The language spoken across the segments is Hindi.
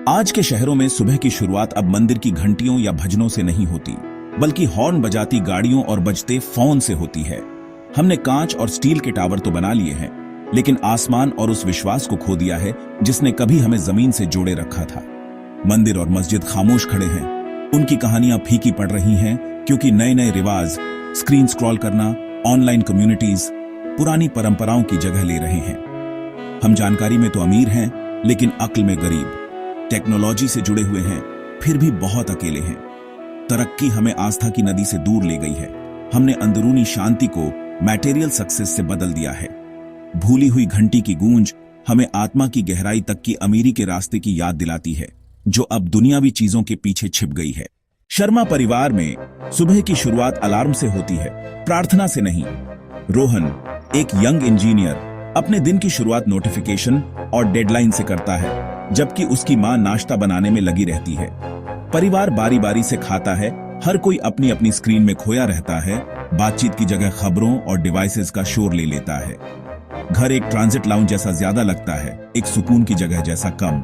आज के शहरों में सुबह की शुरुआत अब मंदिर की घंटियों या भजनों से नहीं होती, बल्कि हॉर्न बजाती गाड़ियों और बजते फोन से होती है। हमने कांच और स्टील के टावर तो बना लिए हैं, लेकिन आसमान और उस विश्वास को खो दिया है जिसने कभी हमें जमीन से जोड़े रखा था। मंदिर और मस्जिद खामोश खड़े हैं, उनकी कहानियां फीकी पड़ रही हैं क्योंकि नए नए रिवाज, स्क्रीन स्क्रॉल करना, ऑनलाइन कम्युनिटीज पुरानी परंपराओं की जगह ले रहे हैं। हम जानकारी में तो अमीर हैं, लेकिन अक्ल में गरीब। टेक्नोलॉजी से जुड़े हुए हैं, फिर भी बहुत अकेले हैं। तरक्की हमें आस्था की नदी से दूर ले गई है। हमने अंदरूनी शांति को मटेरियल सक्सेस से बदल दिया है। भूली हुई घंटी की गूंज हमें आत्मा की गहराई तक की अमीरी के रास्ते की याद दिलाती है, जो अब दुनियावी चीजों के पीछे छिप गई है। शर्मा परिवार में सुबह की शुरुआत अलार्म से होती है, प्रार्थना से नहीं। रोहन, एक यंग इंजीनियर, अपने दिन की शुरुआत नोटिफिकेशन और डेडलाइन से करता है, जबकि उसकी मां नाश्ता बनाने में लगी रहती है। परिवार बारी बारी से खाता है, हर कोई अपनी अपनी स्क्रीन में खोया रहता है। बातचीत की जगह खबरों और डिवाइसेस का शोर ले लेता है। घर एक ट्रांजिट लाउंज जैसा ज्यादा लगता है, एक सुकून की जगह जैसा कम।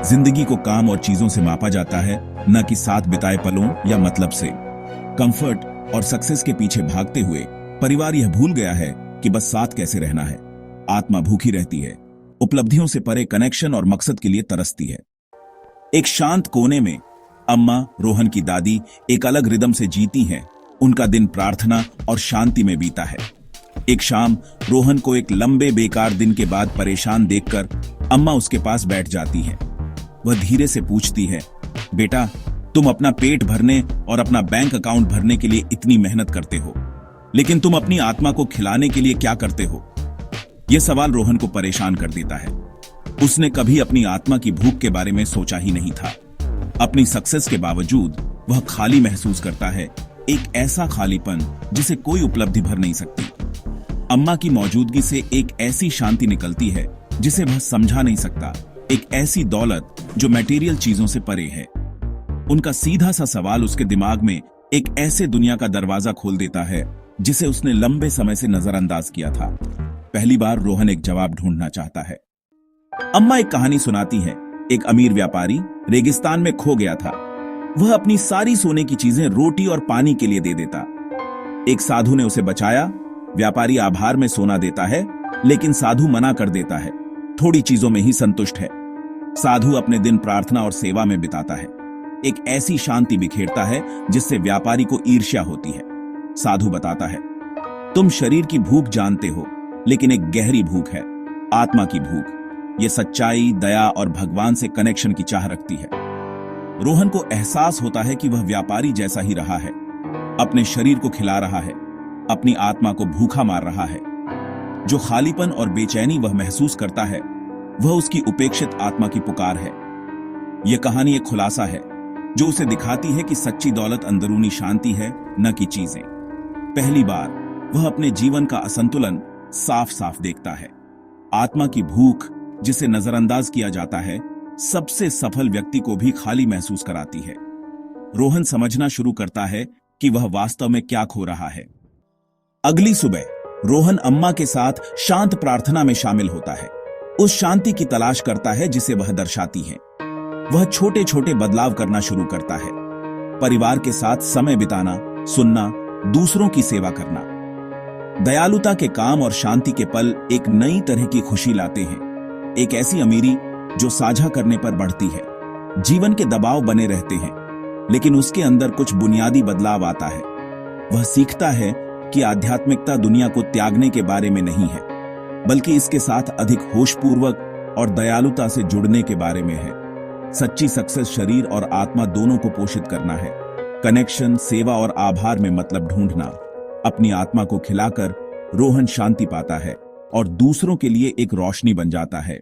जिंदगी को काम और चीजों से मापा जाता है, न कि साथ बिताए पलों या मतलब से। कंफर्ट और सक्सेस के पीछे भागते हुए परिवार यह भूल गया है कि बस साथ कैसे रहना है। आत्मा भूखी रहती है, उपलब्धियों से परे कनेक्शन और मकसद के लिए तरसती है। एक शांत कोने में अम्मा, रोहन की दादी, एक अलग रिदम से जीती हैं। उनका दिन प्रार्थना और शांति में बीता है। एक शाम रोहन को एक लंबे बेकार दिन के बाद परेशान देखकर अम्मा उसके पास बैठ जाती हैं। वह धीरे से पूछती है, बेटा, तुम अपना पेट भरने और अपना बैंक अकाउंट भरने के लिए इतनी मेहनत करते हो, लेकिन तुम अपनी आत्मा को खिलाने के लिए क्या करते हो? यह सवाल रोहन को परेशान कर देता है। उसने कभी अपनी आत्मा की भूख के बारे में सोचा ही नहीं था। अपनी सक्सेस के बावजूद वह खाली महसूस करता है, एक ऐसा खालीपन जिसे कोई उपलब्धि भर नहीं सकती। अम्मा की मौजूदगी से एक ऐसी शांति निकलती है जिसे वह समझा नहीं सकता, एक ऐसी दौलत जो मटेरियल चीजों से परे है। उनका सीधा सा सवाल उसके दिमाग में एक ऐसे दुनिया का दरवाजा खोल देता है जिसे उसने लंबे समय से नजरअंदाज किया था। पहली बार रोहन एक जवाब ढूंढना चाहता है। अम्मा एक कहानी सुनाती है। एक अमीर व्यापारी रेगिस्तान में खो गया था। वह अपनी सारी सोने की चीजें रोटी और पानी के लिए दे देता। एक साधु ने उसे बचाया। व्यापारी आभार में सोना देता है, लेकिन साधु मना कर देता है, थोड़ी चीजों में ही संतुष्ट है। साधु अपने दिन प्रार्थना और सेवा में बिताता है। एक ऐसी शांति बिखेरता है जिससे व्यापारी को ईर्ष्या होती है। साधु बताता है, तुम शरीर की भूख जानते हो, लेकिन एक गहरी भूख है, आत्मा की भूख। ये सच्चाई, दया और भगवान से कनेक्शन की चाह रखती है। रोहन को एहसास होता है कि वह व्यापारी जैसा ही रहा है, अपने शरीर को खिला रहा है, अपनी आत्मा को भूखा मार रहा है। जो खालीपन और बेचैनी वह महसूस करता है, वह उसकी उपेक्षित आत्मा की पुकार है। यह कहानी एक खुलासा है जो उसे दिखाती है कि सच्ची दौलत अंदरूनी शांति है, न कि चीजें। पहली बार वह अपने जीवन का असंतुलन साफ साफ देखता है। आत्मा की भूख, जिसे नजरअंदाज किया जाता है, सबसे सफल व्यक्ति को भी खाली महसूस कराती है। रोहन समझना शुरू करता है कि वह वास्तव में क्या खो रहा है। अगली सुबह रोहन अम्मा के साथ शांत प्रार्थना में शामिल होता है। उस शांति की तलाश करता है जिसे वह दर्शाती है। वह छोटे छोटे बदलाव करना शुरू करता है। परिवार के साथ समय बिताना, सुनना, दूसरों की सेवा करना। दयालुता के काम और शांति के पल एक नई तरह की खुशी लाते हैं। एक ऐसी अमीरी जो साझा करने पर बढ़ती है। जीवन के दबाव बने रहते हैं, लेकिन उसके अंदर कुछ बुनियादी बदलाव आता है। वह सीखता है कि आध्यात्मिकता दुनिया को त्यागने के बारे में नहीं है, बल्कि इसके साथ अधिक होशपूर्वक और दयालुता से जुड़ने के बारे में है। सच्ची सक्सेस शरीर और आत्मा दोनों को पोषित करना है। कनेक्शन, सेवा और आभार में मतलब ढूंढना। अपनी आत्मा को खिलाकर रोहन शांति पाता है और दूसरों के लिए एक रोशनी बन जाता है।